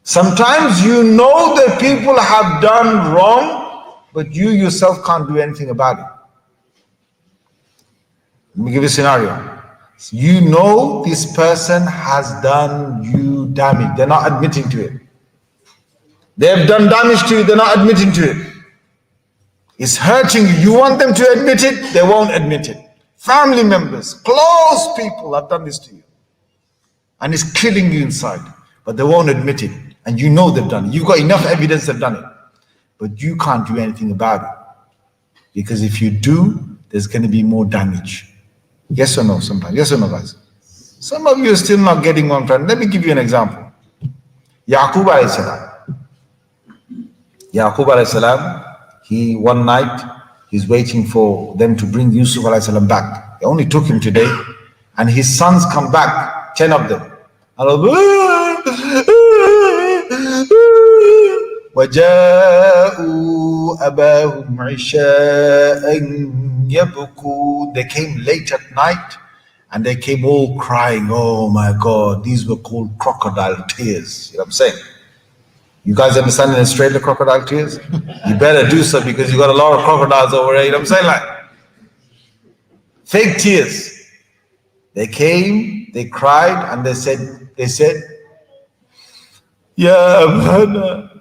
Sometimes you know that people have done wrong, but you yourself can't do anything about it. Let me give you a scenario. You know this person has done you damage. They're not admitting to it. They have done damage to you. They're not admitting to it. It's hurting you. You want them to admit it. They won't admit it. Family members, close people have done this to you. And it's killing you inside. But they won't admit it. And you know they've done it. You've got enough evidence they've done it. But you can't do anything about it. Because if you do, there's going to be more damage. Yes or no sometimes? Yes or no, guys? Some of you are still not getting one, friend. Let me give you an example. Yaqub alayhi salam. Yaqub alayhi salam, one night, he's waiting for them to bring Yusuf alayhi salam back. They only took him today. And his sons come back, 10 of them. وَجَاءُوا أَبَاهُمْ عِشَاءً يَبْكُونَ. They came late at night and they came all crying. Oh my God, these were called crocodile tears. You know what I'm saying? You guys understand in Australia crocodile tears? You better do so because you got a lot of crocodiles over there. You know what I'm saying? Like fake tears. They came, they cried, and they said, Ya Abhana,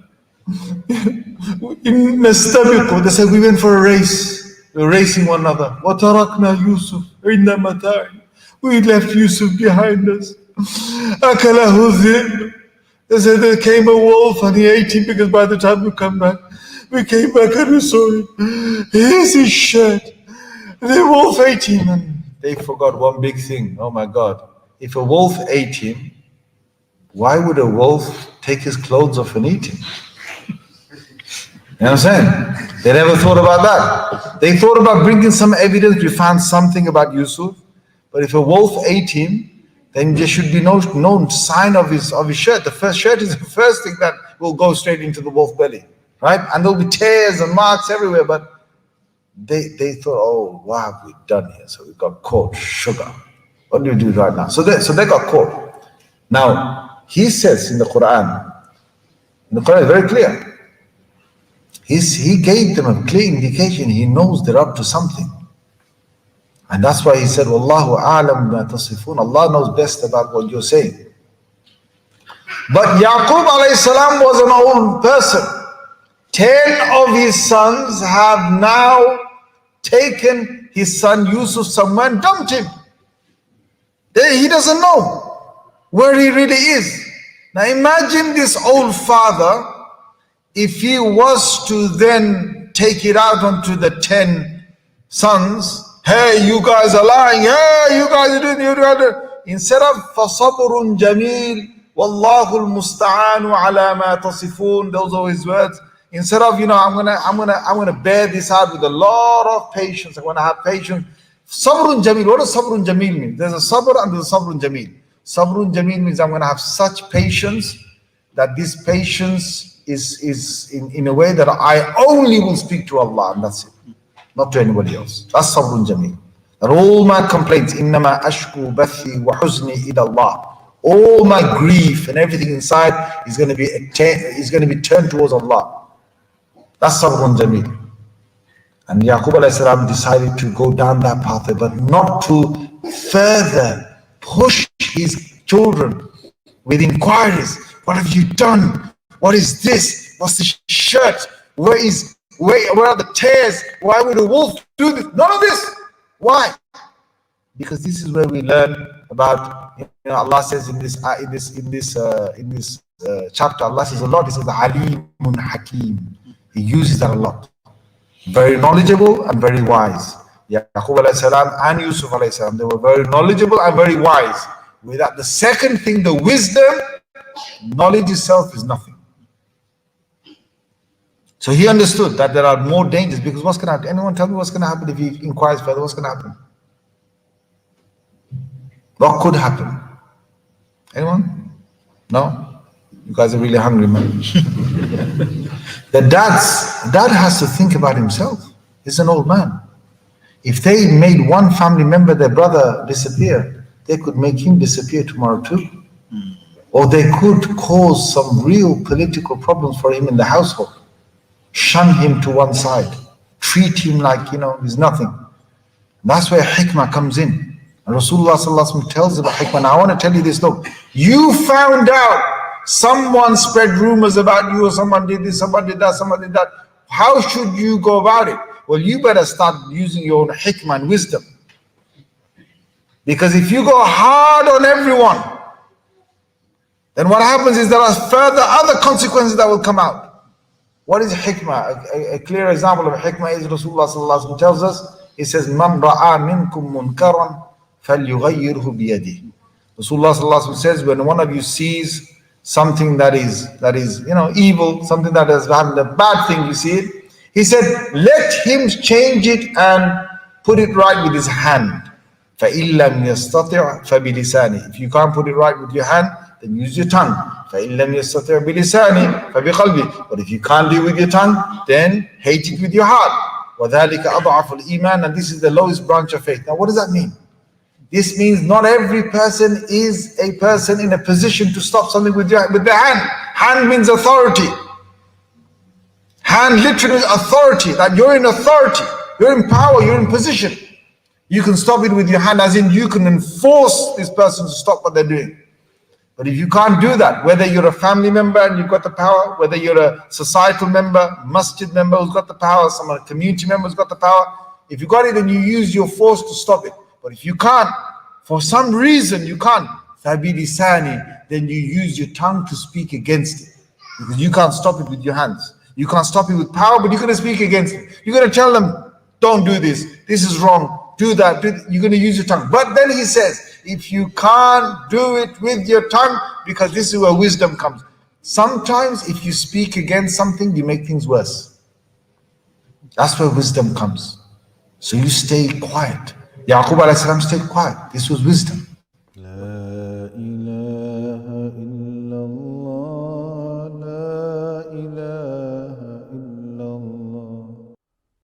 they said, we went for a race. We were racing one another. وَتَرَكْنَا يُوسُفْ عِنَّ مَتَاعٍ. We left Yusuf behind us. أَكَلَهُ الذِّئْبُ. They said there came a wolf and he ate him, because by the time we come back, we came back and we saw him. Here's his shirt. The wolf ate him. And they forgot one big thing. Oh my God. If a wolf ate him, why would a wolf take his clothes off and eat him? You know what I'm saying? They never thought about that. They thought about bringing some evidence. We found something about Yusuf. But if a wolf ate him, then there should be no sign of his shirt. The first shirt is the first thing that will go straight into the wolf belly. Right? And there'll be tears and marks everywhere. But they thought, oh, what have we done here? So we got caught. Sugar. What do we do right now? So they got caught. Now, he says in the Quran is very clear. He gave them a clear indication. He knows they're up to something. And that's why he said, Wallahu a'lam ma tasifun. Allah knows best about what you're saying. But Yaqub alayhi salam was an old person. 10 of his sons have now taken his son Yusuf somewhere and dumped him. He doesn't know where he really is. Now imagine this old father, if he was to then take it out onto the 10 sons, hey, you guys are lying, hey, you guys are doing it. Instead of فَصَبْرٌ جَمِيلٌ وَاللَّهُ الْمُسْتَعَانُ عَلَى مَا تَصِفُونَ, those are his words. Instead of, I'm gonna bear this out with a lot of patience. I'm gonna have patience. Sabrun Jamil. What does Sabrun Jamil mean? There's a Sabr and there's a Sabrun Jamil. Sabrun Jamil means I'm gonna have such patience that this patience is in a way that I only will speak to Allah, and that's it, not to anybody else. That's Sabrun Jamil. That all my complaints, innama ashku bathi wa huzni ila Allah. All my grief and everything inside is going to be turned towards Allah. That's Sabrun Jamil. And Yaqub alayhi salam decided to go down that pathway, but not to further push his children with inquiries. What have you done? What is this? What's the shirt? Where are the tears? Why would a wolf do this? None of this. Why? Because this is where we learn about, Allah says in this chapter, Allah says a lot. He says Alimun Hakim. He uses that a lot. Very knowledgeable and very wise. Yaqub alayhi salam and Yusuf alayhi salam, they were very knowledgeable and very wise. Without the second thing, the wisdom, knowledge itself is nothing. So he understood that there are more dangers, because what's going to happen? Anyone tell me what's going to happen if he inquires further? What's going to happen? What could happen? Anyone? No? You guys are really hungry, man. The dad has to think about himself. He's an old man. If they made one family member, their brother, disappear, they could make him disappear tomorrow too. or they could cause some real political problems for him in the household. Shun him to one side, treat him like, he's nothing. That's where hikmah comes in. And Rasulullah sallallahu alaihi wasallam tells about hikmah. Now I want to tell you this, look, you found out someone spread rumors about you, or someone did this, someone did that, someone did that. How should you go about it? Well, you better start using your own hikmah and wisdom. Because if you go hard on everyone, then what happens is there are further other consequences that will come out. What is hikmah? A clear example of hikmah is Rasulullah sallallahu alaihi wasallam tells us. He says, "Man ra'a minkum munkaran falyughayyirhu biyadihi." Rasulullah sallallahu alaihi wasallam says, when one of you sees something that is evil, something that is having a bad thing, you see it. He said, let him change it and put it right with his hand. فَإِن لَمْ يَسْتَطِعْ فَبِلِسَانِهِ. If you can't put it right with your hand, then use your tongue. فَإِن لَمْ يَسْتَطِعْ بِلِسَانِهِ فَبِقَلْبِهِ. But if you can't do it with your tongue, then hate it with your heart. وَذَلِكَ أَضْعَفُ الْإِيمَانِ. And this is the lowest branch of faith. Now what does that mean? This means not every person is a person in a position to stop something with their hand. Hand means authority. Hand literally is authority, that you're in authority, you're in power, you're in position. You can stop it with your hand, as in you can enforce this person to stop what they're doing. But if you can't do that, whether you're a family member and you've got the power, whether you're a societal member, masjid member who's got the power, some community member who's got the power, if you got it, then you use your force to stop it. But if you can't, for some reason you can't, فَبِلِسَانِ, then you use your tongue to speak against it. Because you can't stop it with your hands. You can't stop it with power, but you're going to speak against it. You're going to tell them, don't do this. This is wrong. Do that. You're going to use your tongue. But then he says, if you can't do it with your tongue, because this is where wisdom comes. Sometimes if you speak against something, you make things worse. That's where wisdom comes. So you stay quiet. Yaqub alayhi salam stayed quiet. This was wisdom.